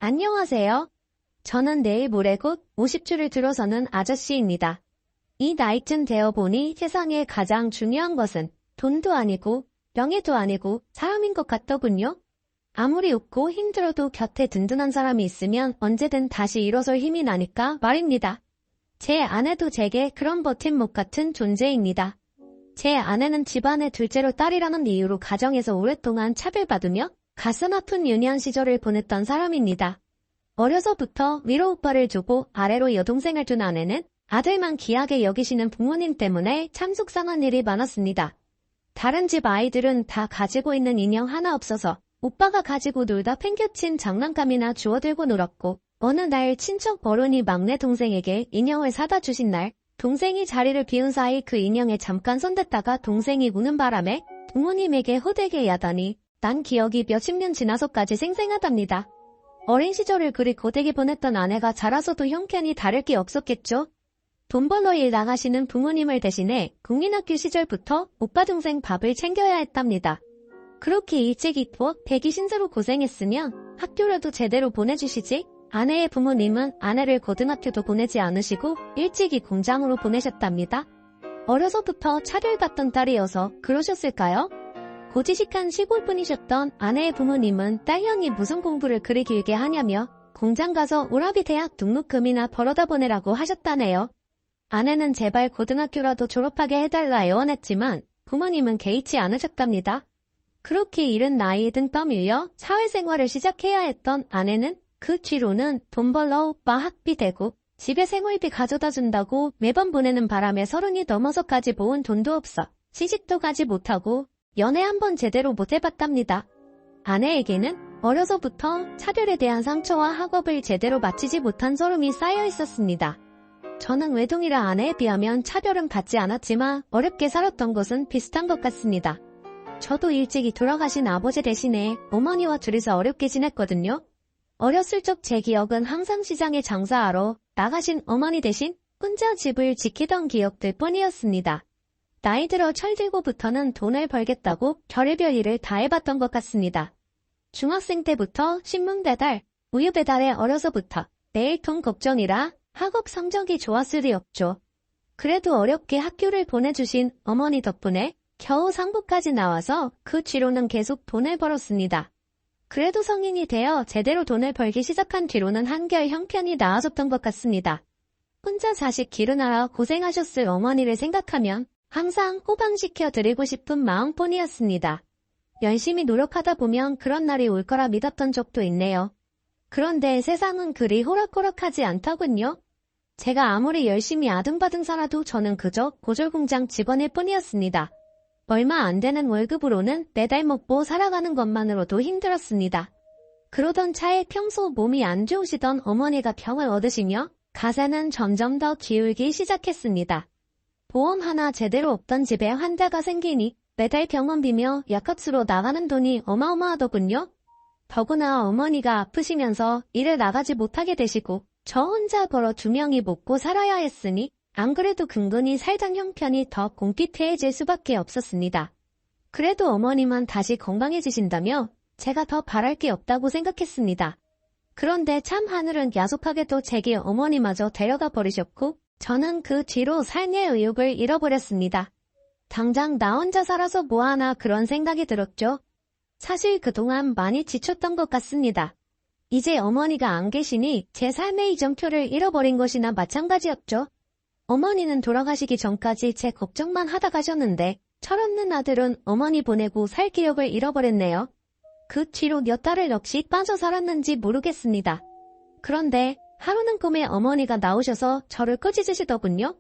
안녕하세요. 저는 내일 모레 곧 50주를 들어서는 아저씨입니다. 이 나이쯤 되어보니 세상에 가장 중요한 것은 돈도 아니고 명예도 아니고 사람인 것 같더군요. 아무리 웃고 힘들어도 곁에 든든한 사람이 있으면 언제든 다시 일어설 힘이 나니까 말입니다. 제 아내도 제게 그런 버팀목 같은 존재입니다. 제 아내는 집안의 둘째로 딸이라는 이유로 가정에서 오랫동안 차별받으며 가슴 아픈 유년 시절을 보냈던 사람입니다. 어려서부터 위로 오빠를 주고 아래로 여동생을 둔 아내는 아들만 귀하게 여기시는 부모님 때문에 참 속상한 일이 많았습니다. 다른 집 아이들은 다 가지고 있는 인형 하나 없어서 오빠가 가지고 놀다 팽개친 장난감이나 주워들고 놀았고, 어느 날 친척 어른이 막내 동생에게 인형을 사다 주신 날, 동생이 자리를 비운 사이 그 인형에 잠깐 손댔다가 동생이 우는 바람에 부모님에게 호되게 야단이 난 기억이 몇십 년 지나서까지 생생하답니다. 어린 시절을 그리 고되게 보냈던 아내가 자라서도 형편이 다를 게 없었겠죠. 돈 벌러 일 나가시는 부모님을 대신해 국민학교 시절부터 오빠 동생 밥을 챙겨야 했답니다. 그렇게 일찍 입고 대기 신세로 고생했으면 학교라도 제대로 보내주시지. 아내의 부모님은 아내를 고등학교도 보내지 않으시고 일찍이 공장으로 보내셨답니다. 어려서부터 차별받던 딸이어서 그러셨을까요? 고지식한 시골분이셨던 아내의 부모님은 딸형이 무슨 공부를 그리 길게 하냐며 공장 가서 오라비 대학 등록금이나 벌어다 보내라고 하셨다네요. 아내는 제발 고등학교라도 졸업하게 해달라 애원했지만 부모님은 개의치 않으셨답니다. 그렇게 이른 나이에 등 떠밀려 사회생활을 시작해야 했던 아내는 그 뒤로는 돈 벌러 오빠 학비 대고 집에 생활비 가져다 준다고 매번 보내는 바람에 30이 넘어서까지 모은 돈도 없어 시집도 가지 못하고 연애 한번 제대로 못 해봤답니다. 아내에게는 어려서부터 차별에 대한 상처와 학업을 제대로 마치지 못한 서름이 쌓여 있었습니다. 저는 외동이라 아내에 비하면 차별은 받지 않았지만 어렵게 살았던 것은 비슷한 것 같습니다. 저도 일찍이 돌아가신 아버지 대신에 어머니와 둘이서 어렵게 지냈거든요. 어렸을 적 제 기억은 항상 시장에 장사하러 나가신 어머니 대신 혼자 집을 지키던 기억들 뿐이었습니다. 나이 들어 철들고부터는 돈을 벌겠다고 별의별 일을 다 해봤던 것 같습니다. 중학생 때부터 신문 배달, 우유 배달에 어려서부터 매일 돈 걱정이라 학업 성적이 좋았을 리 없죠. 그래도 어렵게 학교를 보내주신 어머니 덕분에 겨우 상부까지 나와서 그 뒤로는 계속 돈을 벌었습니다. 그래도 성인이 되어 제대로 돈을 벌기 시작한 뒤로는 한결 형편이 나아졌던 것 같습니다. 혼자 자식 기르느라 고생하셨을 어머니를 생각하면 항상 호방시켜 드리고 싶은 마음뿐이었습니다. 열심히 노력하다 보면 그런 날이 올 거라 믿었던 적도 있네요. 그런데 세상은 그리 호락호락하지 않더군요. 제가 아무리 열심히 아등바등 살아도 저는 그저 고졸공장 직원일 뿐이었습니다. 얼마 안 되는 월급으로는 매달 먹고 살아가는 것만으로도 힘들었습니다. 그러던 차에 평소 몸이 안 좋으시던 어머니가 병을 얻으시며 가세는 점점 더 기울기 시작했습니다. 보험 하나 제대로 없던 집에 환자가 생기니 매달 병원비며 약값으로 나가는 돈이 어마어마하더군요. 더구나 어머니가 아프시면서 일을 나가지 못하게 되시고 저 혼자 벌어 2명이 먹고 살아야 했으니 안 그래도 근근히 살던 형편이 더 공피태해질 수밖에 없었습니다. 그래도 어머니만 다시 건강해지신다며 제가 더 바랄 게 없다고 생각했습니다. 그런데 참 하늘은 야속하게도 제게 어머니마저 데려가 버리셨고 저는 그 뒤로 삶의 의욕을 잃어버렸습니다. 당장 나 혼자 살아서 뭐하나 그런 생각이 들었죠. 사실 그동안 많이 지쳤던 것 같습니다. 이제 어머니가 안 계시니 제 삶의 이정표를 잃어버린 것이나 마찬가지였죠. 어머니는 돌아가시기 전까지 제 걱정만 하다 가셨는데 철없는 아들은 어머니 보내고 살 기력을 잃어버렸네요. 그 뒤로 몇 달을 넋이 빠져 살았는지 모르겠습니다. 그런데 하루는 꿈에 어머니가 나오셔서 저를 꾸짖으시더군요.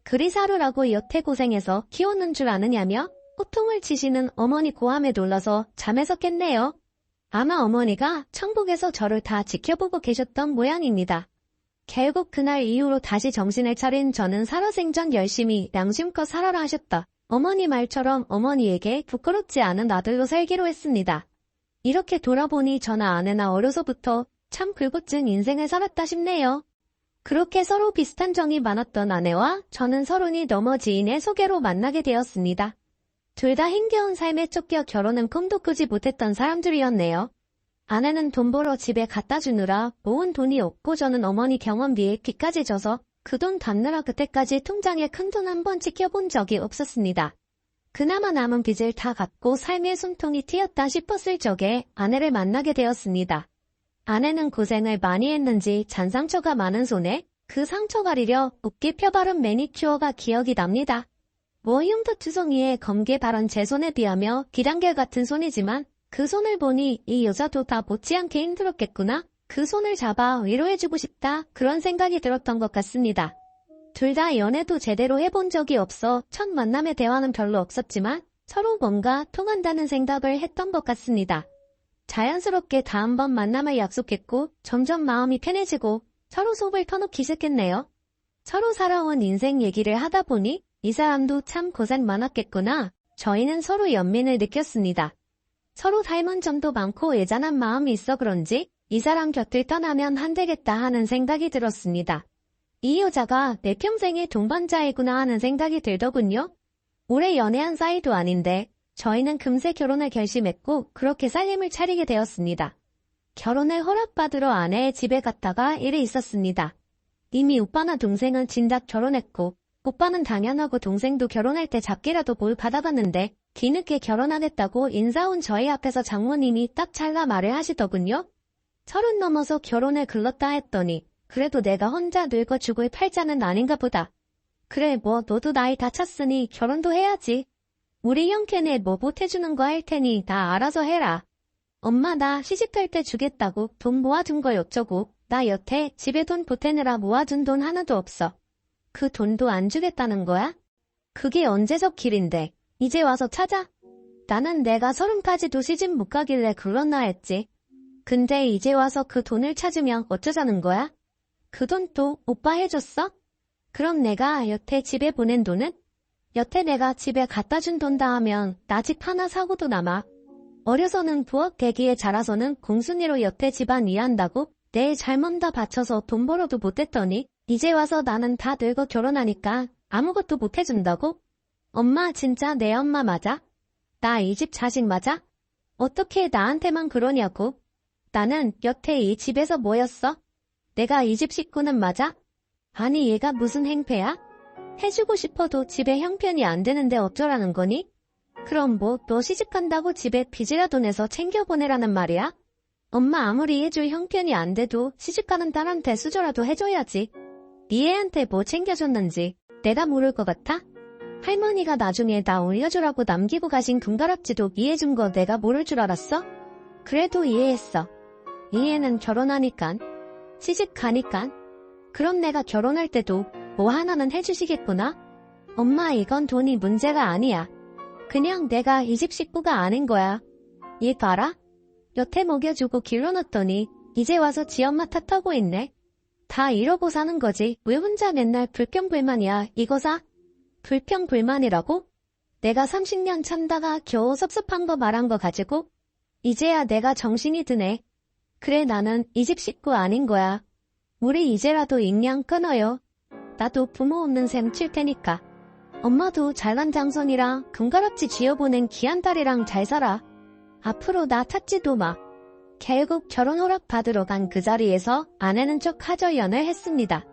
그리 살으라고 여태 고생해서 키우는 줄 아느냐며 호통을 치시는 어머니 고함에 놀라서 잠에서 깼네요. 아마 어머니가 천국에서 저를 다 지켜보고 계셨던 모양입니다. 결국 그날 이후로 다시 정신을 차린 저는 살아생전 열심히 양심껏 살아라 하셨다. 어머니 말처럼 어머니에게 부끄럽지 않은 아들로 살기로 했습니다. 이렇게 돌아보니 저나 아내나 어려서부터 참 굴곡진 인생을 살았다 싶네요. 그렇게 서로 비슷한 정이 많았던 아내와 저는 30이 넘어 지인의 소개로 만나게 되었습니다. 둘 다 힘겨운 삶에 쫓겨 결혼은 꿈도 꾸지 못했던 사람들이었네요. 아내는 돈 벌어 집에 갖다 주느라 모은 돈이 없고 저는 어머니 병원비에 빚까지 져서 그 돈 갚느라 그때까지 통장에 큰 돈 한 번 찍혀본 적이 없었습니다. 그나마 남은 빚을 다 갚고 삶의 숨통이 트였다 싶었을 적에 아내를 만나게 되었습니다. 아내는 고생을 많이 했는지 잔상처가 많은 손에 그 상처 가리려 곱게 펴바른 매니큐어가 기억이 납니다. 흉터 투성이에 검게 바른 제 손에 비하며 기량겔 같은 손이지만 그 손을 보니 이 여자도 다 못지않게 힘들었겠구나. 그 손을 잡아 위로해주고 싶다. 그런 생각이 들었던 것 같습니다. 둘 다 연애도 제대로 해본 적이 없어 첫 만남의 대화는 별로 없었지만 서로 뭔가 통한다는 생각을 했던 것 같습니다. 자연스럽게 다음번 만남을 약속했고 점점 마음이 편해지고 서로 속을 터놓기 시작했네요. 서로 살아온 인생 얘기를 하다 보니 이 사람도 참 고생 많았겠구나. 저희는 서로 연민을 느꼈습니다. 서로 닮은 점도 많고 애잔한 마음이 있어 그런지 이 사람 곁을 떠나면 안 되겠다 하는 생각이 들었습니다. 이 여자가 내 평생의 동반자이구나 하는 생각이 들더군요. 오래 연애한 사이도 아닌데 저희는 금세 결혼을 결심했고 그렇게 살림을 차리게 되었습니다. 결혼을 허락받으러 아내의 집에 갔다가 일이 있었습니다. 이미 오빠나 동생은 진작 결혼했고 오빠는 당연하고 동생도 결혼할 때 작게라도 뭘 받아봤는데 뒤늦게 결혼하겠다고 인사 온 저희 앞에서 장모님이 딱 잘라 말을 하시더군요. 30 넘어서 결혼을 글렀다 했더니 그래도 내가 혼자 늙어 죽을 팔자는 아닌가 보다. 그래 뭐 너도 나이 다 찼으니 결혼도 해야지. 우리 형편에 뭐 보태주는 거 할 테니 다 알아서 해라. 엄마 나 시집갈 때 주겠다고 돈 모아둔 거 어쩌고 나 여태 집에 돈 보태느라 모아둔 돈 하나도 없어. 그 돈도 안 주겠다는 거야? 그게 언제적 길인데 이제 와서 찾아? 나는 내가 30까지도 시집 못 가길래 글렀나 했지. 근데 이제 와서 그 돈을 찾으면 어쩌자는 거야? 그 돈 또 오빠 해줬어? 그럼 내가 여태 집에 보낸 돈은? 여태 내가 집에 갖다 준 돈다 하면 나 집 하나 사고도 남아. 어려서는 부엌 대기에 자라서는 공순이로 여태 집안 이해한다고 내 잘못 다 바쳐서 돈 벌어도 못했더니 이제 와서 나는 다 늙어 결혼하니까 아무것도 못해준다고? 엄마 진짜 내 엄마 맞아? 나 이 집 자식 맞아? 어떻게 나한테만 그러냐고? 나는 여태 이 집에서 뭐였어? 내가 이 집 식구는 맞아? 아니 얘가 무슨 행패야? 해주고 싶어도 집에 형편이 안 되는데 어쩌라는 거니? 그럼 뭐 너 시집간다고 집에 빚이라도 내서 챙겨보내라는 말이야? 엄마 아무리 해줄 형편이 안 돼도 시집가는 딸한테 수저라도 해줘야지. 네 애한테 뭐 챙겨줬는지 내가 모를 것 같아? 할머니가 나중에 나 올려주라고 남기고 가신 금가락지도 이해해준 거 내가 모를 줄 알았어? 그래도 이해했어. 이해는 결혼하니깐. 시집 가니깐. 그럼 내가 결혼할 때도 뭐 하나는 해주시겠구나? 엄마 이건 돈이 문제가 아니야. 그냥 내가 이 집 식구가 아닌 거야. 얘 봐라. 여태 먹여주고 길러놨더니 이제 와서 지 엄마 탓하고 있네. 다 이러고 사는 거지. 왜 혼자 맨날 불평불만이야. 이거사? 불평불만이라고? 내가 30년 참다가 겨우 섭섭한 거 말한 거 가지고? 이제야 내가 정신이 드네. 그래 나는 이 집 식구 아닌 거야. 우리 이제라도 인양 끊어요. 나도 부모 없는 셈 칠 테니까. 엄마도 잘난 장손이랑 금가락지 쥐어보낸 귀한 딸이랑 잘 살아. 앞으로 나 찾지도 마. 결국 결혼 허락 받으러 간 그 자리에서 아내는 쪽 하저연을 했습니다.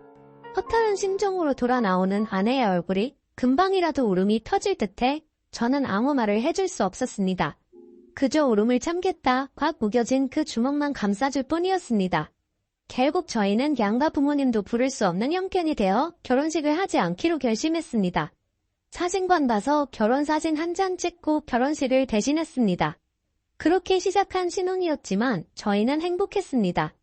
허탈한 심정으로 돌아 나오는 아내의 얼굴이 금방이라도 울음이 터질 듯해 저는 아무 말을 해줄 수 없었습니다. 그저 울음을 참겠다 꽉 우겨진 그 주먹만 감싸줄 뿐이었습니다. 결국 저희는 양가 부모님도 부를 수 없는 형편이 되어 결혼식을 하지 않기로 결심했습니다. 사진관 가서 결혼사진 한 장 찍고 결혼식을 대신했습니다. 그렇게 시작한 신혼이었지만 저희는 행복했습니다.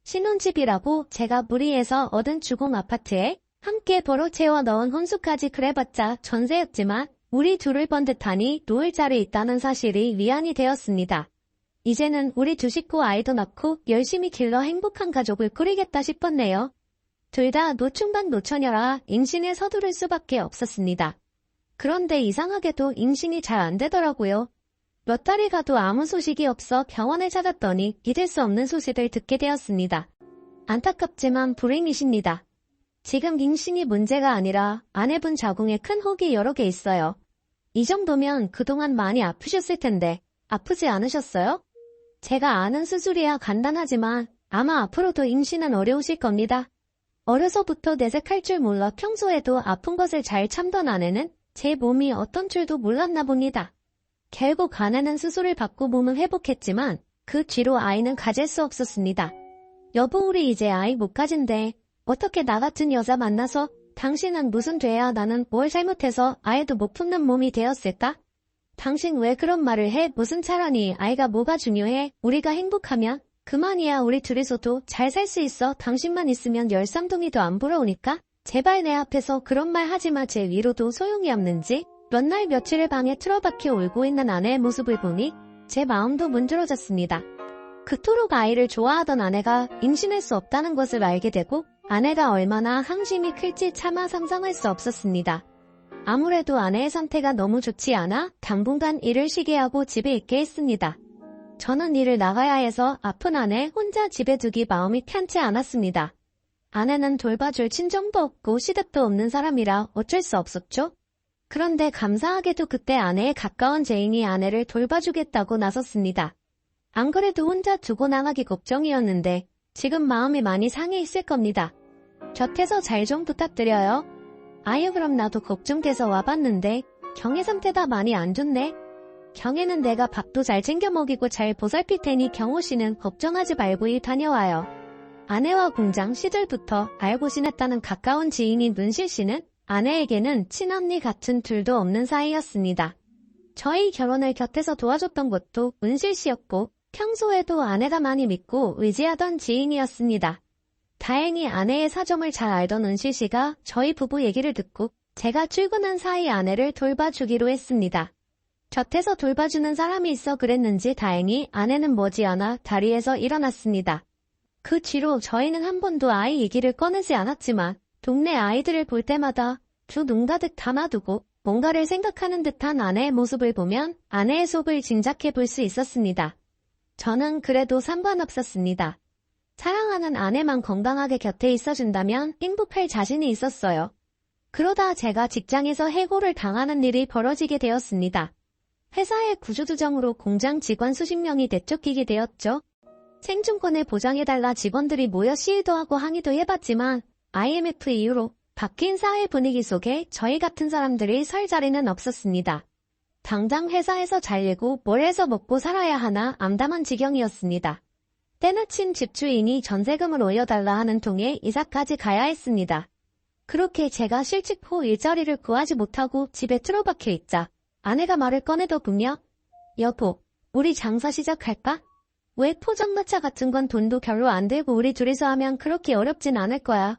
신혼집이라고 제가 무리해서 얻은 주공 아파트에 함께 벌어 채워 넣은 혼수까지 그래봤자 전세였지만 우리 둘을 번듯하니 놓을 자리 있다는 사실이 위안이 되었습니다. 이제는 우리 두 식구 아이도 낳고 열심히 길러 행복한 가족을 꾸리겠다 싶었네요. 둘 다 노충반 노처녀라 임신에 서두를 수밖에 없었습니다. 그런데 이상하게도 임신이 잘 안 되더라고요. 몇 달이 가도 아무 소식이 없어 병원을 찾았더니 믿을 수 없는 소식을 듣게 되었습니다. 안타깝지만 불행이십니다. 지금 임신이 문제가 아니라 아내분 자궁에 큰 혹이 여러 개 있어요. 이 정도면 그동안 많이 아프셨을 텐데 아프지 않으셨어요? 제가 아는 수술이야 간단하지만 아마 앞으로도 임신은 어려우실 겁니다. 어려서부터 내색할 줄 몰라 평소에도 아픈 것을 잘 참던 아내는 제 몸이 어떤 줄도 몰랐나 봅니다. 결국 아내는 수술을 받고 몸은 회복했지만 그 뒤로 아이는 가질 수 없었습니다. 여보, 우리 이제 아이 못 가진대. 어떻게 나 같은 여자 만나서 당신은 무슨 죄야? 나는 뭘 잘못해서 아이도 못 품는 몸이 되었을까? 당신 왜 그런 말을 해? 무슨 차라니 아이가 뭐가 중요해? 우리가 행복하면 그만이야. 우리 둘이서도 잘 살 수 있어. 당신만 있으면 열삼둥이도 안 부러우니까 제발 내 앞에서 그런 말 하지마. 제 위로도 소용이 없는지 몇 날 며칠을 방에 틀어박혀 울고 있는 아내의 모습을 보니 제 마음도 문드러졌습니다. 그토록 아이를 좋아하던 아내가 임신할 수 없다는 것을 알게 되고 아내가 얼마나 항심이 클지 차마 상상할 수 없었습니다. 아무래도 아내의 상태가 너무 좋지 않아 당분간 일을 쉬게 하고 집에 있게 했습니다. 저는 일을 나가야 해서 아픈 아내 혼자 집에 두기 마음이 편치 않았습니다. 아내는 돌봐줄 친정도 없고 시댁도 없는 사람이라 어쩔 수 없었죠. 그런데 감사하게도 그때 아내의 가까운 지인이 아내를 돌봐주겠다고 나섰습니다. 안 그래도 혼자 두고 나가기 걱정이었는데 지금 마음이 많이 상해 있을 겁니다. 곁에서 잘 좀 부탁드려요. 아유, 그럼 나도 걱정돼서 와봤는데 경혜 상태가 많이 안 좋네. 경혜는 내가 밥도 잘 챙겨 먹이고 잘 보살필 테니 경호 씨는 걱정하지 말고 일 다녀와요. 아내와 공장 시절부터 알고 지냈다는 가까운 지인인 문실 씨는 아내에게는 친언니 같은 둘도 없는 사이였습니다. 저희 결혼을 곁에서 도와줬던 것도 문실 씨였고 평소에도 아내가 많이 믿고 의지하던 지인이었습니다. 다행히 아내의 사정을 잘 알던 은실 씨가 저희 부부 얘기를 듣고 제가 출근한 사이 아내를 돌봐주기로 했습니다. 곁에서 돌봐주는 사람이 있어 그랬는지 다행히 아내는 머지않아 다리에서 일어났습니다. 그 뒤로 저희는 한 번도 아이 얘기를 꺼내지 않았지만 동네 아이들을 볼 때마다 두 눈 가득 담아두고 뭔가를 생각하는 듯한 아내의 모습을 보면 아내의 속을 짐작해 볼 수 있었습니다. 저는 그래도 상관없었습니다. 사랑하는 아내만 건강하게 곁에 있어준다면 행복할 자신이 있었어요. 그러다 제가 직장에서 해고를 당하는 일이 벌어지게 되었습니다. 회사의 구조조정으로 공장 직원 수십 명이 내쫓기게 되었죠. 생존권을 보장해달라 직원들이 모여 시위도 하고 항의도 해봤지만 IMF 이후로 바뀐 사회 분위기 속에 저희 같은 사람들이 설 자리는 없었습니다. 당장 회사에서 잘리고 뭘 해서 먹고 살아야 하나 암담한 지경이었습니다. 때마침 집주인이 전세금을 올려달라 하는 통에 이사까지 가야 했습니다. 그렇게 제가 실직 후 일자리를 구하지 못하고 집에 틀어박혀 있자 아내가 말을 꺼내더군요. 여보, 우리 장사 시작할까? 왜 포장마차 같은 건 돈도 별로 안 들고 우리 둘이서 하면 그렇게 어렵진 않을 거야.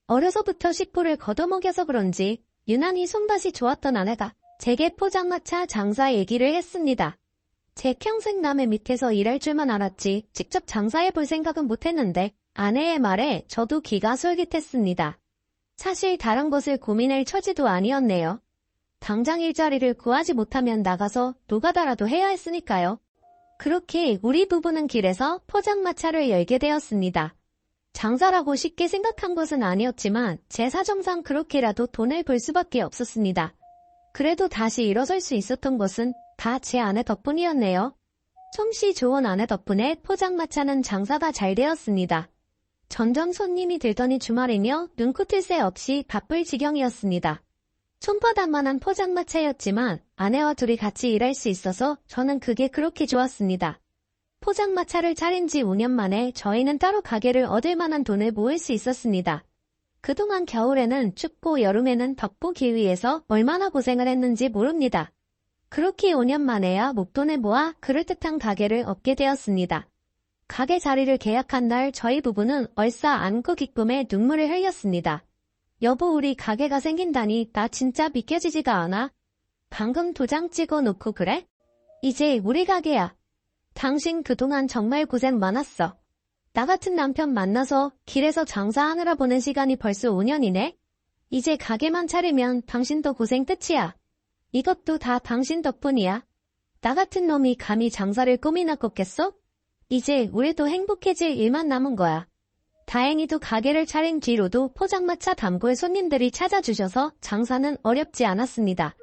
어려서부터 식구를 걷어먹여서 그런지 유난히 손맛이 좋았던 아내가 제게 포장마차 장사 얘기를 했습니다. 제 평생 남의 밑에서 일할 줄만 알았지 직접 장사해볼 생각은 못했는데 아내의 말에 저도 귀가 솔깃했습니다. 사실 다른 것을 고민할 처지도 아니었네요. 당장 일자리를 구하지 못하면 나가서 노가다라도 해야 했으니까요. 그렇게 우리 부부는 길에서 포장마차를 열게 되었습니다. 장사라고 쉽게 생각한 것은 아니었지만 제 사정상 그렇게라도 돈을 벌 수밖에 없었습니다. 그래도 다시 일어설 수 있었던 것은 다 제 아내 덕분이었네요. 솜씨 좋은 아내 덕분에 포장마차는 장사가 잘 되었습니다. 점점 손님이 들더니 주말이며 눈코 뜰 새 없이 바쁠 지경이었습니다. 손바닥만한 포장마차였지만 아내와 둘이 같이 일할 수 있어서 저는 그게 그렇게 좋았습니다. 포장마차를 차린 지 5년 만에 저희는 따로 가게를 얻을 만한 돈을 모을 수 있었습니다. 그동안 겨울에는 춥고 여름에는 덕보기 위해서 얼마나 고생을 했는지 모릅니다. 그렇게 5년 만에야 목돈을 모아 그럴듯한 가게를 얻게 되었습니다. 가게 자리를 계약한 날 저희 부부는 얼싸 안고 기쁨에 눈물을 흘렸습니다. 여보, 우리 가게가 생긴다니 나 진짜 믿겨지지가 않아. 방금 도장 찍어 놓고 그래? 이제 우리 가게야. 당신 그동안 정말 고생 많았어. 나 같은 남편 만나서 길에서 장사하느라 보낸 시간이 벌써 5년이네. 이제 가게만 차리면 당신도 고생 끝이야. 이것도 다 당신 덕분이야. 나 같은 놈이 감히 장사를 꿈이나 꿨겠어? 이제 우리도 행복해질 일만 남은 거야. 다행히도 가게를 차린 뒤로도 포장마차 단골 손님들이 찾아주셔서 장사는 어렵지 않았습니다.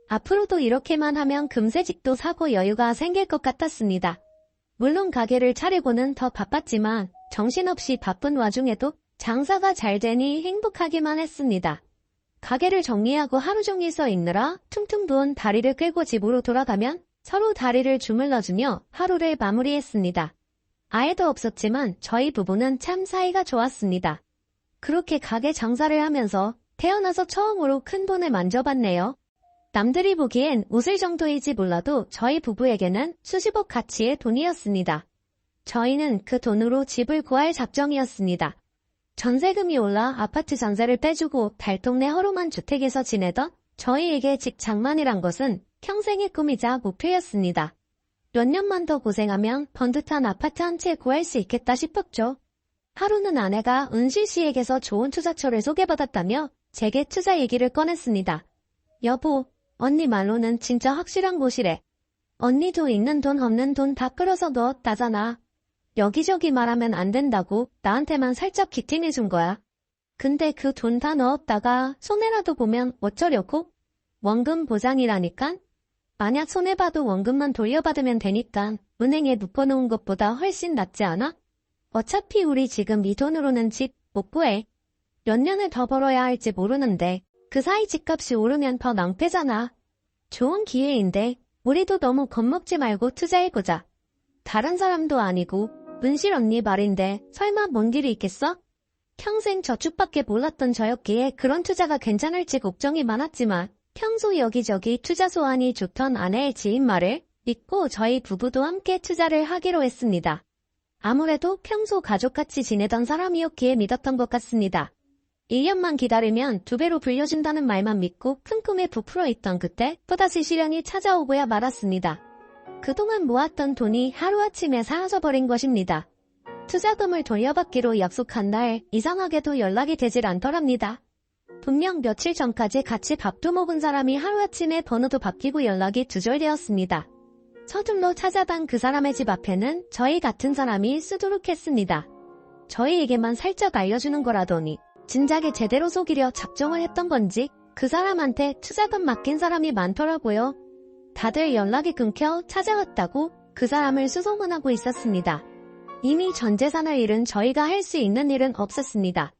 앞으로도 이렇게만 하면 금세 집도 사고 여유가 생길 것 같았습니다. 물론 가게를 차리고는 더 바빴지만 정신없이 바쁜 와중에도 장사가 잘 되니 행복하기만 했습니다. 가게를 정리하고 하루 종일 서 있느라 퉁퉁 부은 다리를 끌고 집으로 돌아가면 서로 다리를 주물러주며 하루를 마무리했습니다. 아이도 없었지만 저희 부부는 참 사이가 좋았습니다. 그렇게 가게 장사를 하면서 태어나서 처음으로 큰 돈을 만져봤네요. 남들이 보기엔 웃을 정도일지 몰라도 저희 부부에게는 수십억 가치의 돈이었습니다. 저희는 그 돈으로 집을 구할 작정이었습니다. 전세금이 올라 아파트 전세를 빼주고 달동네 허름한 주택에서 지내던 저희에게 집 장만이란 것은 평생의 꿈이자 목표였습니다. 몇 년만 더 고생하면 번듯한 아파트 한 채 구할 수 있겠다 싶었죠. 하루는 아내가 은실 씨에게서 좋은 투자처를 소개받았다며 제게 투자 얘기를 꺼냈습니다. 여보, 언니 말로는 진짜 확실한 곳이래. 언니도 있는 돈 없는 돈 다 끌어서 넣었다잖아. 여기저기 말하면 안 된다고 나한테만 살짝 기팅해준 거야. 근데 그 돈 다 넣었다가 손해라도 보면 어쩌려고? 원금 보장이라니깐? 만약 손해봐도 원금만 돌려받으면 되니까 은행에 묶어놓은 것보다 훨씬 낫지 않아? 어차피 우리 지금 이 돈으로는 집 못 구해. 몇 년을 더 벌어야 할지 모르는데 그 사이 집값이 오르면 더 낭패잖아. 좋은 기회인데 우리도 너무 겁먹지 말고 투자해보자. 다른 사람도 아니고 은실 언니 말인데 설마 뭔 길이 있겠어? 평생 저축밖에 몰랐던 저였기에 그런 투자가 괜찮을지 걱정이 많았지만 평소 여기저기 투자 소환이 좋던 아내의 지인 말을 믿고 저희 부부도 함께 투자를 하기로 했습니다. 아무래도 평소 가족같이 지내던 사람이었기에 믿었던 것 같습니다. 1년만 기다리면 2배로 불려준다는 말만 믿고 큰 꿈에 부풀어 있던 그때 또다시 시련이 찾아오고야 말았습니다. 그동안 모았던 돈이 하루아침에 사라져버린 것입니다. 투자금을 돌려받기로 약속한 날 이상하게도 연락이 되질 않더랍니다. 분명 며칠 전까지 같이 밥도 먹은 사람이 하루아침에 번호도 바뀌고 연락이 두절되었습니다. 서둘러 찾아간 그 사람의 집 앞에는 저희 같은 사람이 수두룩했습니다. 저희에게만 살짝 알려주는 거라더니 진작에 제대로 속이려 작정을 했던 건지 그 사람한테 투자금 맡긴 사람이 많더라고요. 다들 연락이 끊겨 찾아왔다고 그 사람을 수소문하고 있었습니다. 이미 전 재산을 잃은 저희가 할 수 있는 일은 없었습니다.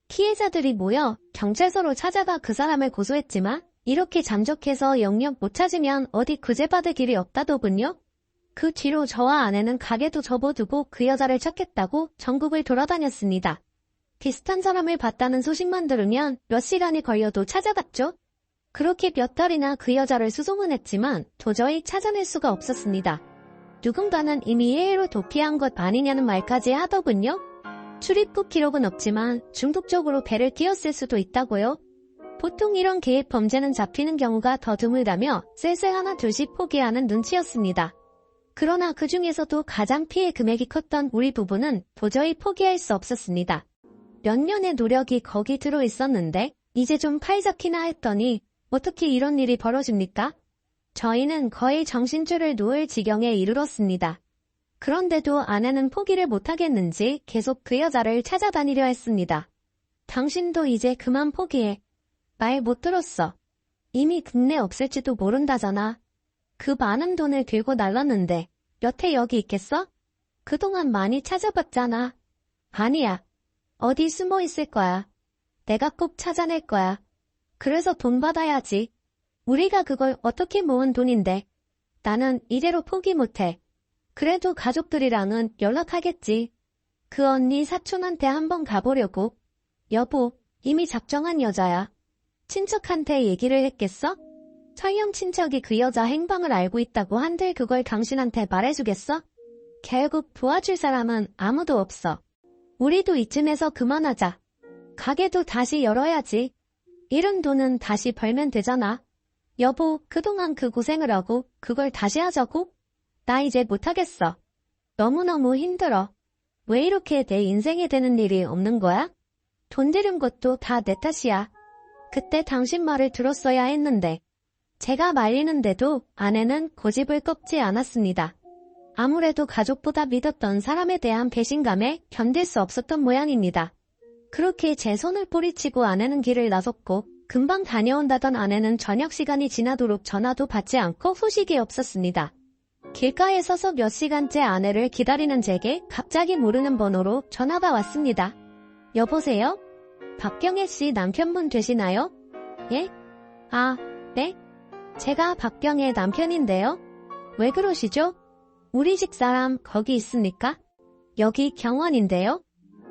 피해자들이 모여 경찰서로 찾아가 그 사람을 고소했지만 이렇게 잠적해서 영영 못 찾으면 어디 구제받을 길이 없다더군요. 그 뒤로 저와 아내는 가게도 접어두고 그 여자를 찾겠다고 전국을 돌아다녔습니다. 비슷한 사람을 봤다는 소식만 들으면 몇 시간이 걸려도 찾아갔죠. 그렇게 몇 달이나 그 여자를 수소문했지만 도저히 찾아낼 수가 없었습니다. 누군가는 이미 해외로 도피한 것 아니냐는 말까지 하더군요. 출입국 기록은 없지만 중독적으로 배를 끼웠을 수도 있다고요. 보통 이런 계획 범죄는 잡히는 경우가 더 드물다며 쎄쎄 하나 둘씩 포기하는 눈치였습니다. 그러나 그 중에서도 가장 피해 금액이 컸던 우리 부부는 도저히 포기할 수 없었습니다. 몇 년의 노력이 거기 들어 있었는데 이제 좀 팔잡히나 했더니 어떻게 이런 일이 벌어집니까? 저희는 거의 정신줄을 놓을 지경에 이르렀습니다. 그런데도 아내는 포기를 못하겠는지 계속 그 여자를 찾아다니려 했습니다. 당신도 이제 그만 포기해. 말 못 들었어. 이미 국내 없을지도 모른다잖아. 그 많은 돈을 들고 날랐는데 여태 여기 있겠어? 그동안 많이 찾아봤잖아. 아니야. 어디 숨어 있을 거야. 내가 꼭 찾아낼 거야. 그래서 돈 받아야지. 우리가 그걸 어떻게 모은 돈인데. 나는 이대로 포기 못해. 그래도 가족들이랑은 연락하겠지. 그 언니 사촌한테 한번 가보려고. 여보, 이미 작정한 여자야. 친척한테 얘기를 했겠어? 설령 친척이 그 여자 행방을 알고 있다고 한들 그걸 당신한테 말해주겠어? 결국 도와줄 사람은 아무도 없어. 우리도 이쯤에서 그만하자. 가게도 다시 열어야지. 잃은 돈은 다시 벌면 되잖아. 여보, 그동안 그 고생을 하고 그걸 다시 하자고? 나 이제 못하겠어. 너무너무 힘들어. 왜 이렇게 내 인생에 되는 일이 없는 거야? 돈 들인 것도 다 내 탓이야. 그때 당신 말을 들었어야 했는데. 제가 말리는데도 아내는 고집을 꺾지 않았습니다. 아무래도 가족보다 믿었던 사람에 대한 배신감에 견딜 수 없었던 모양입니다. 그렇게 제 손을 뿌리치고 아내는 길을 나섰고 금방 다녀온다던 아내는 저녁 시간이 지나도록 전화도 받지 않고 소식이 없었습니다. 길가에 서서 몇 시간째 아내를 기다리는 제게 갑자기 모르는 번호로 전화가 왔습니다. 여보세요? 박경혜 씨 남편분 되시나요? 예? 아, 네? 제가 박경혜 남편인데요. 왜 그러시죠? 우리 집 사람 거기 있습니까? 여기 경원인데요.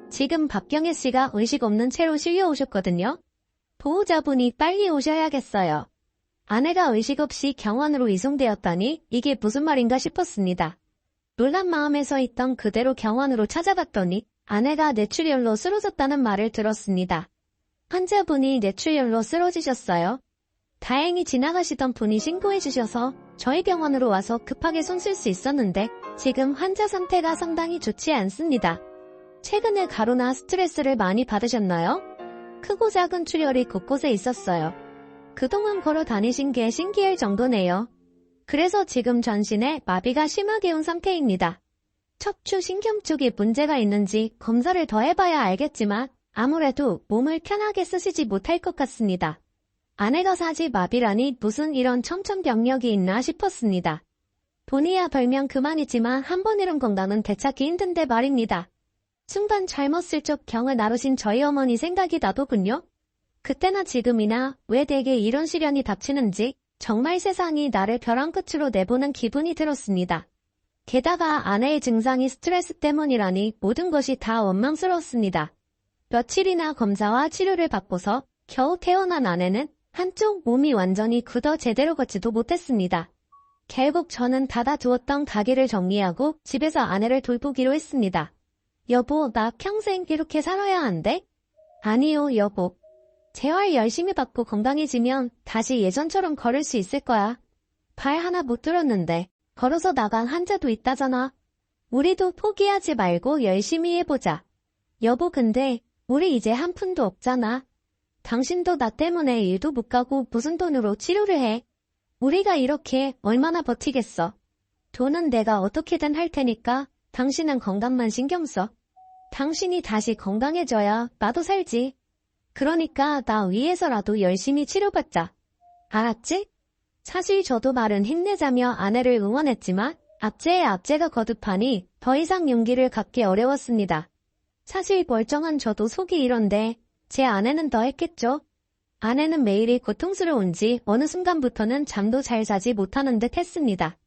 지금 박경혜 씨가 의식 없는 채로 실려 오셨거든요. 보호자분이 빨리 오셔야겠어요. 아내가 의식 없이 경원으로 이송되었다니 이게 무슨 말인가 싶었습니다. 놀란 마음에 서 있던 그대로 경원으로 찾아봤더니 아내가 뇌출혈로 쓰러졌다는 말을 들었습니다. 환자분이 뇌출혈로 쓰러지셨어요. 다행히 지나가시던 분이 신고해 주셔서 저희 병원으로 와서 급하게 손쓸 수 있었는데 지금 환자 상태가 상당히 좋지 않습니다. 최근에 가로나 스트레스를 많이 받으셨나요? 크고 작은 출혈이 곳곳에 있었어요. 그동안 걸어 다니신 게 신기할 정도네요. 그래서 지금 전신에 마비가 심하게 온 상태입니다. 척추 신경 쪽에 문제가 있는지 검사를 더 해봐야 알겠지만 아무래도 몸을 편하게 쓰시지 못할 것 같습니다. 아내가 사지 마비라니 무슨 이런 청천벽력이 있나 싶었습니다. 본의야 별명 그만이지만 한 번 이룬 건강은 되찾기 힘든데 말입니다. 순간 잘못 슬쩍 경을 나누신 저희 어머니 생각이 나더군요. 그때나 지금이나 왜 내게 이런 시련이 닥치는지 정말 세상이 나를 벼랑 끝으로 내보는 기분이 들었습니다. 게다가 아내의 증상이 스트레스 때문이라니 모든 것이 다 원망스러웠습니다. 며칠이나 검사와 치료를 받고서 겨우 태어난 아내는 한쪽 몸이 완전히 굳어 제대로 걷지도 못했습니다. 결국 저는 닫아두었던 가게를 정리하고 집에서 아내를 돌보기로 했습니다. 여보, 나 평생 이렇게 살아야 한대? 아니요, 여보. 재활 열심히 받고 건강해지면 다시 예전처럼 걸을 수 있을 거야. 발 하나 못 들었는데 걸어서 나간 환자도 있다잖아. 우리도 포기하지 말고 열심히 해보자. 여보, 근데 우리 이제 한 푼도 없잖아. 당신도 나 때문에 일도 못 가고 무슨 돈으로 치료를 해. 우리가 이렇게 얼마나 버티겠어. 돈은 내가 어떻게든 할 테니까 당신은 건강만 신경 써. 당신이 다시 건강해져야 나도 살지. 그러니까 나 위해서라도 열심히 치료받자. 알았지? 사실 저도 말은 힘내자며 아내를 응원했지만 압제에 압제가 거듭하니 더 이상 용기를 갖기 어려웠습니다. 사실 멀쩡한 저도 속이 이런데 제 아내는 더 했겠죠. 아내는 매일이 고통스러운지 어느 순간부터는 잠도 잘 자지 못하는 듯 했습니다.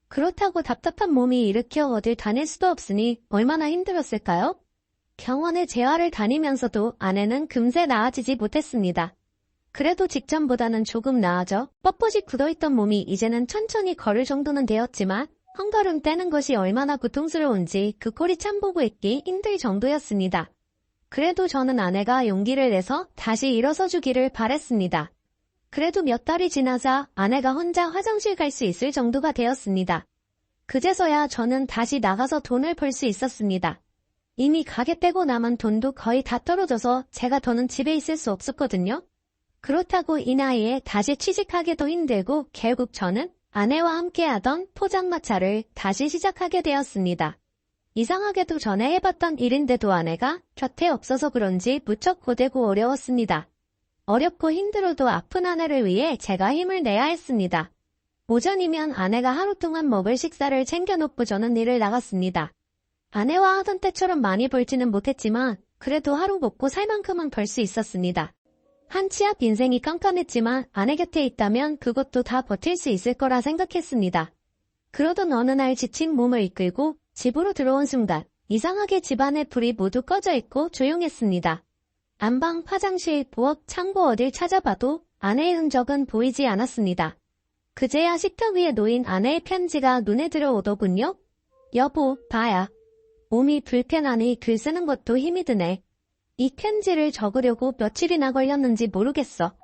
그렇다고 답답한 몸이 일으켜 어딜 다닐 수도 없으니 얼마나 힘들었을까요? 병원에 재활을 다니면서도 아내는 금세 나아지지 못했습니다. 그래도 직전보다는 조금 나아져 뻣뻣이 굳어있던 몸이 이제는 천천히 걸을 정도는 되었지만 한 걸음 떼는 것이 얼마나 고통스러운지 그 꼴이 참 보고 있기 힘들 정도였습니다. 그래도 저는 아내가 용기를 내서 다시 일어서 주기를 바랬습니다. 그래도 몇 달이 지나자 아내가 혼자 화장실 갈 수 있을 정도가 되었습니다. 그제서야 저는 다시 나가서 돈을 벌 수 있었습니다. 이미 가게 빼고 남은 돈도 거의 다 떨어져서 제가 더는 집에 있을 수 없었거든요. 그렇다고 이 나이에 다시 취직하기도 힘들고 결국 저는 아내와 함께하던 포장마차를 다시 시작하게 되었습니다. 이상하게도 전에 해봤던 일인데도 아내가 곁에 없어서 그런지 무척 고되고 어려웠습니다. 어렵고 힘들어도 아픈 아내를 위해 제가 힘을 내야 했습니다. 오전이면 아내가 하루 동안 먹을 식사를 챙겨놓고 저는 일을 나갔습니다. 아내와 하던 때처럼 많이 벌지는 못했지만 그래도 하루 먹고 살 만큼은 벌 수 있었습니다. 한치 앞 인생이 깜깜했지만 아내 곁에 있다면 그것도 다 버틸 수 있을 거라 생각했습니다. 그러던 어느 날 지친 몸을 이끌고 집으로 들어온 순간 이상하게 집안의 불이 모두 꺼져 있고 조용했습니다. 안방, 화장실, 부엌, 창고 어딜 찾아봐도 아내의 흔적은 보이지 않았습니다. 그제야 식탁 위에 놓인 아내의 편지가 눈에 들어오더군요. 여보, 봐야. 몸이 불편하니 글 쓰는 것도 힘이 드네. 이 편지를 적으려고 며칠이나 걸렸는지 모르겠어.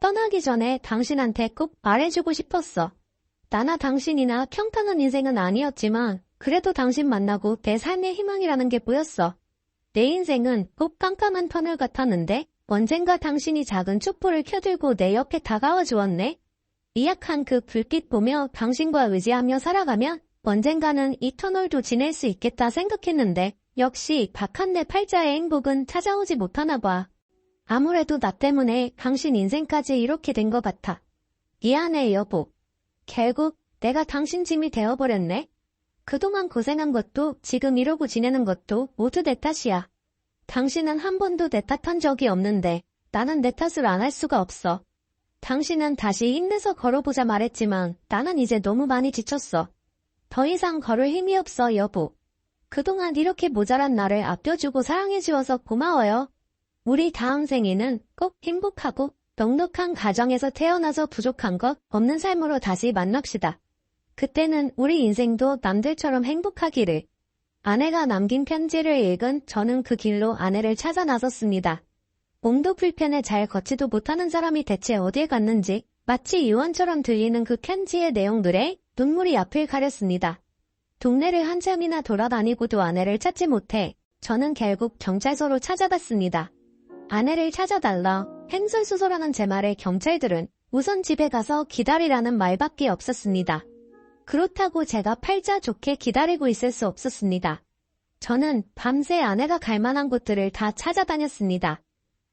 떠나기 전에 당신한테 꼭 말해주고 싶었어. 나나 당신이나 평탄한 인생은 아니었지만 그래도 당신 만나고 내 삶의 희망이라는 게 보였어. 내 인생은 꼭 깜깜한 터널 같았는데 언젠가 당신이 작은 촛불을 켜들고 내 옆에 다가와 주었네. 미약한 그 불빛 보며 당신과 의지하며 살아가면 언젠가는 이 터널도 지낼 수 있겠다 생각했는데 역시 박한내 팔자의 행복은 찾아오지 못하나 봐. 아무래도 나 때문에 당신 인생까지 이렇게 된 것 같아. 미안해 여보. 결국 내가 당신 짐이 되어버렸네. 그동안 고생한 것도 지금 이러고 지내는 것도 모두 내 탓이야. 당신은 한 번도 내 탓한 적이 없는데 나는 내 탓을 안 할 수가 없어. 당신은 다시 힘내서 걸어보자 말했지만 나는 이제 너무 많이 지쳤어. 더 이상 걸을 힘이 없어 여보. 그동안 이렇게 모자란 나를 아껴주고 사랑해주어서 고마워요. 우리 다음 생에는 꼭 행복하고 넉넉한 가정에서 태어나서 부족한 것 없는 삶으로 다시 만납시다. 그때는 우리 인생도 남들처럼 행복하기를. 아내가 남긴 편지를 읽은 저는 그 길로 아내를 찾아 나섰습니다. 몸도 불편해 잘 걷지도 못하는 사람이 대체 어디에 갔는지 마치 유언처럼 들리는 그 편지의 내용들에 눈물이 앞을 가렸습니다. 동네를 한참이나 돌아다니고도 아내를 찾지 못해 저는 결국 경찰서로 찾아갔습니다. 아내를 찾아달라 횡설수설하는 제 말에 경찰들은 우선 집에 가서 기다리라는 말밖에 없었습니다. 그렇다고 제가 팔자 좋게 기다리고 있을 수 없었습니다. 저는 밤새 아내가 갈 만한 곳들을 다 찾아다녔습니다.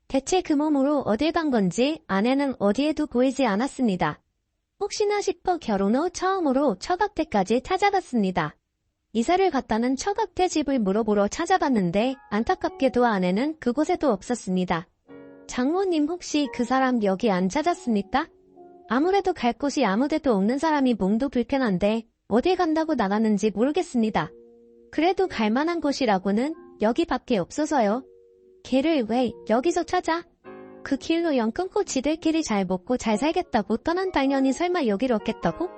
대체 그 몸으로 어딜 간 건지 아내는 어디에도 보이지 않았습니다. 혹시나 싶어 결혼 후 처음으로 처갓댁까지 찾아갔습니다. 이사를 갔다는 처갓댁 집을 물어보러 찾아갔는데 안타깝게도 아내는 그곳에도 없었습니다. 장모님 혹시 그 사람 여기 안 찾았습니까? 아무래도 갈 곳이 아무데도 없는 사람이 몸도 불편한데 어딜 간다고 나갔는지 모르겠습니다. 그래도 갈 만한 곳이라고는 여기밖에 없어서요. 걔를 왜 여기서 찾아? 그 길로 영 끊고 지들끼리 잘 먹고 잘 살겠다고 떠난 당연히 설마 여기로 왔겠다고?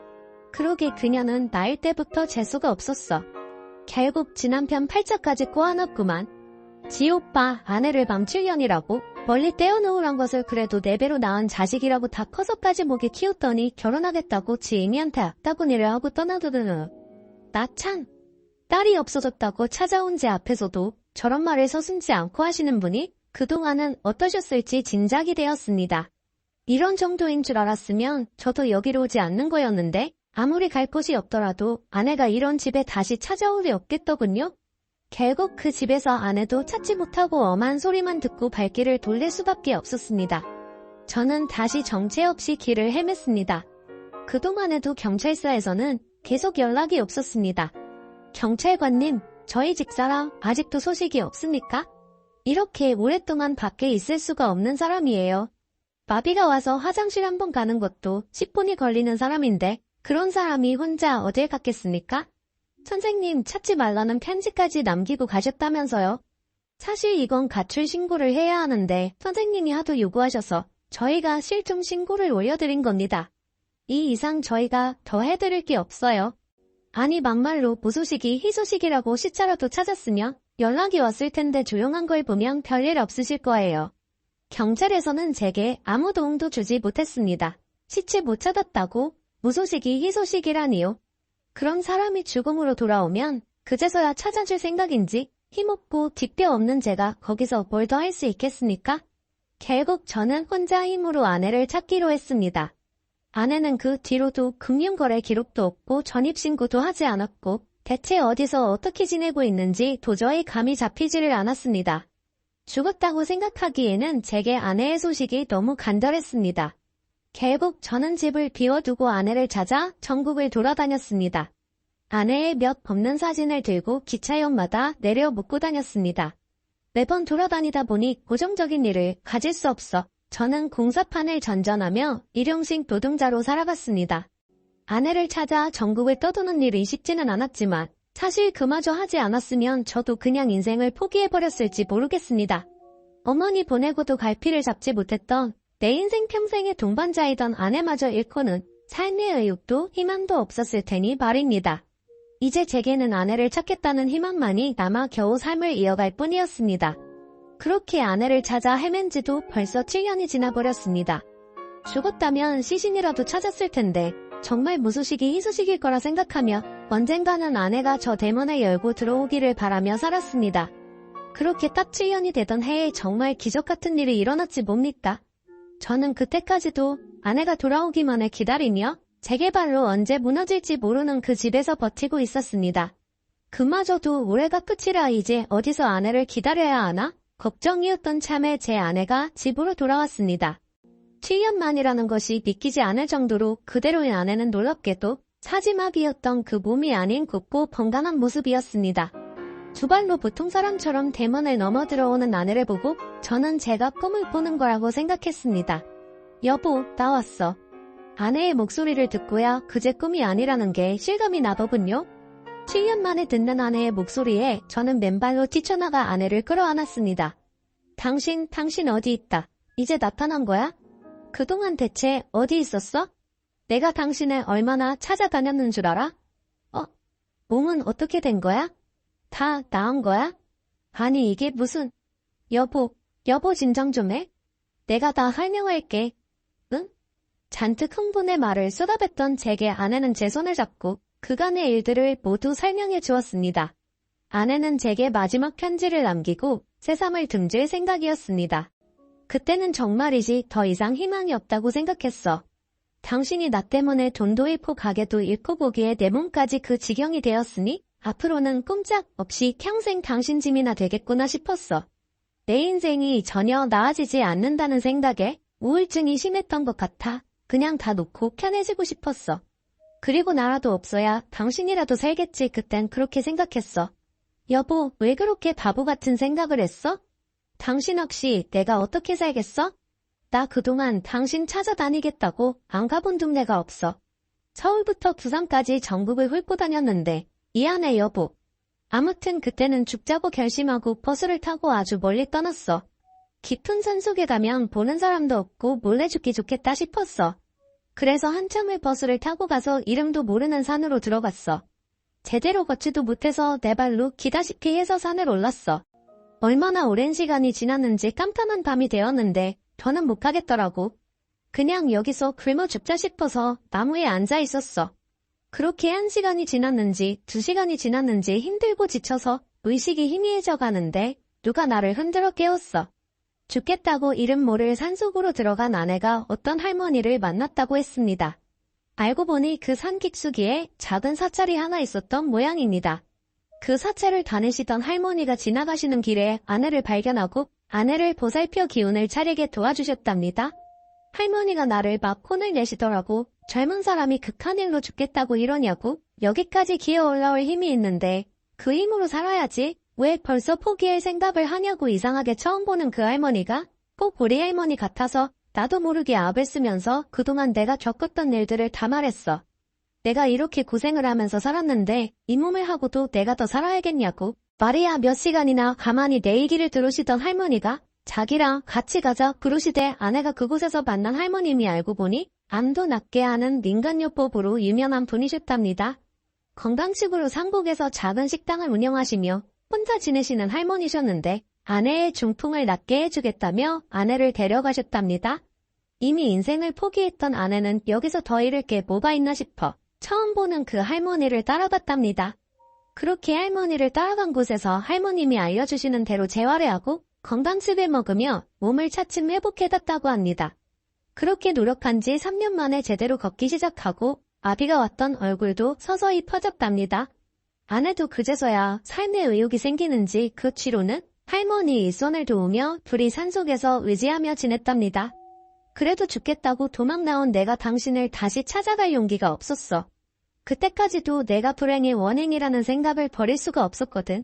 그러게 그녀는 나일 때부터 재수가 없었어. 결국 지 남편 팔자까지 꼬아놨구만. 지 오빠 아내를 밤 7년이라고 멀리 떼어놓으란 것을 그래도 4배로 낳은 자식이라고 다 커서까지 목에 키웠더니 결혼하겠다고 지 이미한테 악다구니를 하고 떠나더니 나 참 딸이 없어졌다고 찾아온 제 앞에서도 저런 말을 서슴지 않고 하시는 분이 그동안은 어떠셨을지 짐작이 되었습니다. 이런 정도인 줄 알았으면 저도 여기로 오지 않는 거였는데 아무리 갈 곳이 없더라도 아내가 이런 집에 다시 찾아올 리 없겠더군요. 결국 그 집에서 아내도 찾지 못하고 엄한 소리만 듣고 발길을 돌릴 수밖에 없었습니다. 저는 다시 정체 없이 길을 헤맸습니다. 그동안에도 경찰서에서는 계속 연락이 없었습니다. 경찰관님, 저희 집사람 아직도 소식이 없습니까? 이렇게 오랫동안 밖에 있을 수가 없는 사람이에요. 마비가 와서 화장실 한번 가는 것도 10분이 걸리는 사람인데 그런 사람이 혼자 어딜 갔겠습니까? 선생님 찾지 말라는 편지까지 남기고 가셨다면서요. 사실 이건 가출 신고를 해야 하는데 선생님이 하도 요구하셔서 저희가 실종 신고를 올려드린 겁니다. 이 이상 저희가 더 해드릴 게 없어요. 아니 막말로 무소식이 희소식이라고 시차라도 찾았으면 연락이 왔을 텐데 조용한 걸 보면 별일 없으실 거예요. 경찰에서는 제게 아무 도움도 주지 못했습니다. 시체 못 찾았다고 무소식이 희소식이라니요. 그럼 사람이 죽음으로 돌아오면 그제서야 찾아줄 생각인지 힘없고 뒷뼈 없는 제가 거기서 뭘 더 할 수 있겠습니까? 결국 저는 혼자 힘으로 아내를 찾기로 했습니다. 아내는 그 뒤로도 금융거래 기록도 없고 전입신고도 하지 않았고 대체 어디서 어떻게 지내고 있는지 도저히 감이 잡히지를 않았습니다. 죽었다고 생각하기에는 제게 아내의 소식이 너무 간절했습니다. 결국 저는 집을 비워두고 아내를 찾아 전국을 돌아다녔습니다. 아내의 몇 없는 사진을 들고 기차역마다 내려 묻고 다녔습니다. 매번 돌아다니다 보니 고정적인 일을 가질 수 없어 저는 공사판을 전전하며 일용직 노동자로 살아갔습니다. 아내를 찾아 전국을 떠도는 일이 쉽지는 않았지만 사실 그마저 하지 않았으면 저도 그냥 인생을 포기해버렸을지 모르겠습니다. 어머니 보내고도 갈피를 잡지 못했던 내 인생 평생의 동반자이던 아내마저 잃고는 삶의 의욕도 희망도 없었을 테니 말입니다. 이제 제게는 아내를 찾겠다는 희망만이 남아 겨우 삶을 이어갈 뿐이었습니다. 그렇게 아내를 찾아 헤맨 지도 벌써 7년이 지나버렸습니다. 죽었다면 시신이라도 찾았을 텐데 정말 무소식이 희소식일 거라 생각하며 언젠가는 아내가 저 대문을 열고 들어오기를 바라며 살았습니다. 그렇게 딱 7년이 되던 해에 정말 기적 같은 일이 일어났지 뭡니까? 저는 그때까지도 아내가 돌아오기만을 기다리며 재개발로 언제 무너질지 모르는 그 집에서 버티고 있었습니다. 그마저도 올해가 끝이라 이제 어디서 아내를 기다려야 하나? 걱정이었던 참에 제 아내가 집으로 돌아왔습니다. 7년 만이라는 것이 믿기지 않을 정도로 그대로의 아내는 놀랍게도 사지마비였던 그 몸이 아닌 곱고 건강한 모습이었습니다. 두 발로 보통 사람처럼 대문을 넘어 들어오는 아내를 보고 저는 제가 꿈을 꾸는 거라고 생각했습니다. 여보, 나왔어. 아내의 목소리를 듣고야 그제 꿈이 아니라는 게 실감이 나더군요. 7년 만에 듣는 아내의 목소리에 저는 맨발로 뛰쳐나가 아내를 끌어안았습니다. 당신 어디 있다. 이제 나타난 거야? 그동안 대체 어디 있었어? 내가 당신을 얼마나 찾아다녔는 줄 알아? 몸은 어떻게 된 거야? 다 나은 거야? 아니 이게 무슨... 여보 진정 좀 해. 내가 다 설명할게. 응? 잔뜩 흥분의 말을 쏟아뱉던 제게 아내는 제 손을 잡고 그간의 일들을 모두 설명해 주었습니다. 아내는 제게 마지막 편지를 남기고 새삼을 등질 생각이었습니다. 그때는 정말이지 더 이상 희망이 없다고 생각했어. 당신이 나 때문에 돈도 잃고 가게도 잃고 보기에 내 몸까지 그 지경이 되었으니 앞으로는 꼼짝없이 평생 당신 짐이나 되겠구나 싶었어. 내 인생이 전혀 나아지지 않는다는 생각에 우울증이 심했던 것 같아 그냥 다 놓고 편해지고 싶었어. 그리고 나라도 없어야 당신이라도 살겠지 그땐 그렇게 생각했어. 여보, 왜 그렇게 바보 같은 생각을 했어? 당신 없이 내가 어떻게 살겠어? 나 그동안 당신 찾아다니겠다고 안 가본 동네가 없어. 서울부터 부산까지 전국을 훑고 다녔는데 미안해 여보. 아무튼 그때는 죽자고 결심하고 버스를 타고 아주 멀리 떠났어. 깊은 산속에 가면 보는 사람도 없고 몰래 죽기 좋겠다 싶었어. 그래서 한참을 버스를 타고 가서 이름도 모르는 산으로 들어갔어. 제대로 걷지도 못해서 내 발로 기다시피 해서 산을 올랐어. 얼마나 오랜 시간이 지났는지 깜깜한 밤이 되었는데 더는 못 가겠더라고. 그냥 여기서 굶어 죽자 싶어서 나무에 앉아 있었어. 그렇게 1시간이 지났는지 2시간이 지났는지 힘들고 지쳐서 의식이 희미해져 가는데 누가 나를 흔들어 깨웠어. 죽겠다고 이름 모를 산속으로 들어간 아내가 어떤 할머니를 만났다고 했습니다. 알고 보니 그 산 깊숙이에 작은 사찰이 하나 있었던 모양입니다. 그 사찰을 다니시던 할머니가 지나가시는 길에 아내를 발견하고 아내를 보살펴 기운을 차리게 도와주셨답니다. 할머니가 나를 막 혼을 내시더라고. 젊은 사람이 극한 일로 죽겠다고 이러냐고. 여기까지 기어 올라올 힘이 있는데 그 힘으로 살아야지. 왜 벌써 포기할 생각을 하냐고. 이상하게 처음 보는 그 할머니가 꼭 우리 할머니 같아서 나도 모르게 압을 쓰면서 그동안 내가 겪었던 일들을 다 말했어. 내가 이렇게 고생을 하면서 살았는데 이 몸을 하고도 내가 더 살아야겠냐고. 말이야 몇 시간이나 가만히 내 얘기를 들으시던 할머니가 자기랑 같이 가자 그러시대. 아내가 그곳에서 만난 할머님이 알고 보니 암도 낫게 하는 민간요법으로 유명한 분이셨답니다. 건강식으로 상복에서 작은 식당을 운영하시며 혼자 지내시는 할머니셨는데 아내의 중풍을 낫게 해주겠다며 아내를 데려가셨답니다. 이미 인생을 포기했던 아내는 여기서 더 잃을 게 뭐가 있나 싶어 처음 보는 그 할머니를 따라갔답니다. 그렇게 할머니를 따라간 곳에서 할머님이 알려주시는 대로 재활을 하고 건강즙을 먹으며 몸을 차츰 회복해갔다고 합니다. 그렇게 노력한 지 3년 만에 제대로 걷기 시작하고 아비가 왔던 얼굴도 서서히 펴졌답니다. 아내도 그제서야 삶의 의욕이 생기는지 그 뒤로는 할머니 일손을 도우며 둘이 산속에서 의지하며 지냈답니다. 그래도 죽겠다고 도망 나온 내가 당신을 다시 찾아갈 용기가 없었어. 그때까지도 내가 불행의 원행이라는 생각을 버릴 수가 없었거든.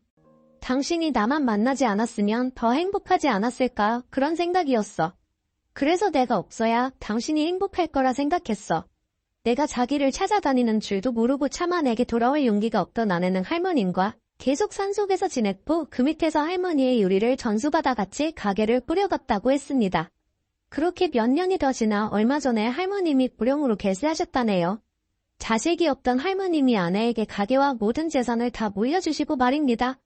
당신이 나만 만나지 않았으면 더 행복하지 않았을까 그런 생각이었어. 그래서 내가 없어야 당신이 행복할 거라 생각했어. 내가 자기를 찾아다니는 줄도 모르고 차마 내게 돌아올 용기가 없던 아내는 할머님과 계속 산속에서 지냈고 그 밑에서 할머니의 요리를 전수받아 같이 가게를 꾸려갔다고 했습니다. 그렇게 몇 년이 더 지나 얼마 전에 할머님이 불령으로 결세하셨다네요. 자식이 없던 할머님이 아내에게 가게와 모든 재산을 다 물려주시고 말입니다.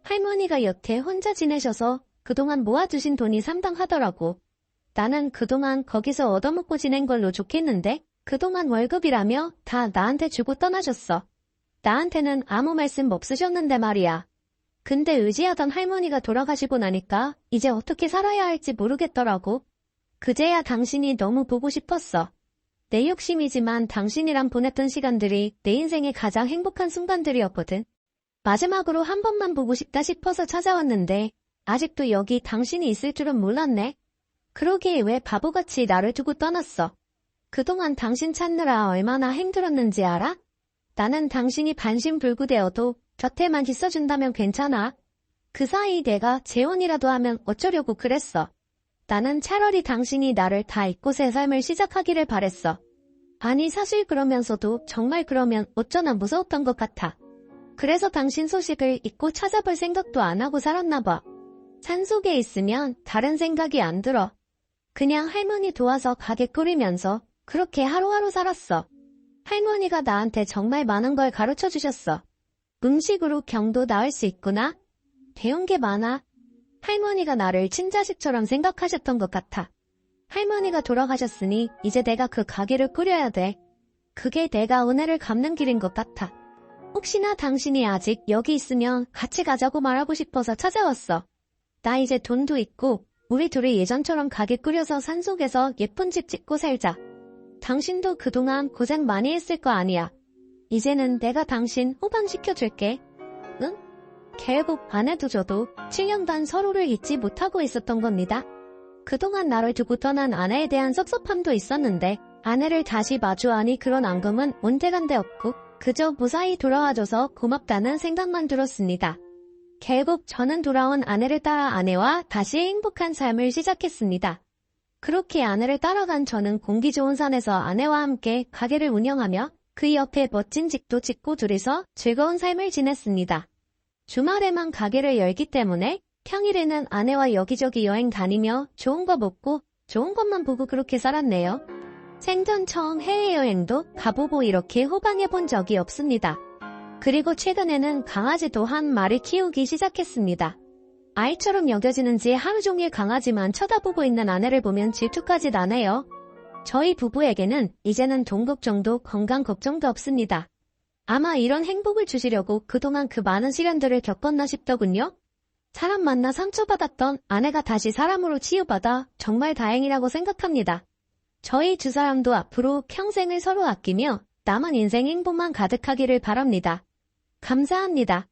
할머니가 여태 혼자 지내셔서 그동안 모아두신 돈이 상당하더라고. 나는 그동안 거기서 얻어먹고 지낸 걸로 좋겠는데 그동안 월급이라며 다 나한테 주고 떠나셨어. 나한테는 아무 말씀 없으셨는데 말이야. 근데 의지하던 할머니가 돌아가시고 나니까 이제 어떻게 살아야 할지 모르겠더라고. 그제야 당신이 너무 보고 싶었어. 내 욕심이지만 당신이랑 보냈던 시간들이 내 인생의 가장 행복한 순간들이었거든. 마지막으로 한 번만 보고 싶다 싶어서 찾아왔는데 아직도 여기 당신이 있을 줄은 몰랐네. 그러게 왜 바보같이 나를 두고 떠났어. 그동안 당신 찾느라 얼마나 힘들었는지 알아? 나는 당신이 반신불구되어도 곁에만 있어준다면 괜찮아. 그 사이 내가 재혼이라도 하면 어쩌려고 그랬어. 나는 차라리 당신이 나를 다 잊고 새 삶을 시작하기를 바랬어. 아니 사실 그러면서도 정말 그러면 어쩌나 무서웠던 것 같아. 그래서 당신 소식을 잊고 찾아볼 생각도 안 하고 살았나 봐. 산속에 있으면 다른 생각이 안 들어. 그냥 할머니 도와서 가게 꾸리면서 그렇게 하루하루 살았어. 할머니가 나한테 정말 많은 걸 가르쳐 주셨어. 음식으로 병도 나을 수 있구나. 배운 게 많아. 할머니가 나를 친자식처럼 생각하셨던 것 같아. 할머니가 돌아가셨으니 이제 내가 그 가게를 꾸려야 돼. 그게 내가 은혜를 갚는 길인 것 같아. 혹시나 당신이 아직 여기 있으면 같이 가자고 말하고 싶어서 찾아왔어. 나 이제 돈도 있고 우리 둘이 예전처럼 가게 꾸려서 산속에서 예쁜 집 짓고 살자. 당신도 그동안 고생 많이 했을 거 아니야. 이제는 내가 당신 호방시켜줄게. 응? 결국 아내도 저도 7년간 서로를 잊지 못하고 있었던 겁니다. 그동안 나를 두고 떠난 아내에 대한 섭섭함도 있었는데 아내를 다시 마주하니 그런 앙금은 온데간데 없고 그저 무사히 돌아와줘서 고맙다는 생각만 들었습니다. 결국 저는 돌아온 아내를 따라 아내와 다시 행복한 삶을 시작했습니다. 그렇게 아내를 따라간 저는 공기 좋은 산에서 아내와 함께 가게를 운영하며 그 옆에 멋진 집도 짓고 둘이서 즐거운 삶을 지냈습니다. 주말에만 가게를 열기 때문에 평일에는 아내와 여기저기 여행 다니며 좋은 거 먹고 좋은 것만 보고 그렇게 살았네요. 생전 처음 해외여행도 가보고 이렇게 호방해본 적이 없습니다. 그리고 최근에는 강아지도 한 마리 키우기 시작했습니다. 아이처럼 여겨지는지 하루 종일 강아지만 쳐다보고 있는 아내를 보면 질투까지 나네요. 저희 부부에게는 이제는 돈 걱정도 건강 걱정도 없습니다. 아마 이런 행복을 주시려고 그동안 그 많은 시련들을 겪었나 싶더군요. 사람 만나 상처받았던 아내가 다시 사람으로 치유받아 정말 다행이라고 생각합니다. 저희 두 사람도 앞으로 평생을 서로 아끼며 남은 인생 행복만 가득하기를 바랍니다. 감사합니다.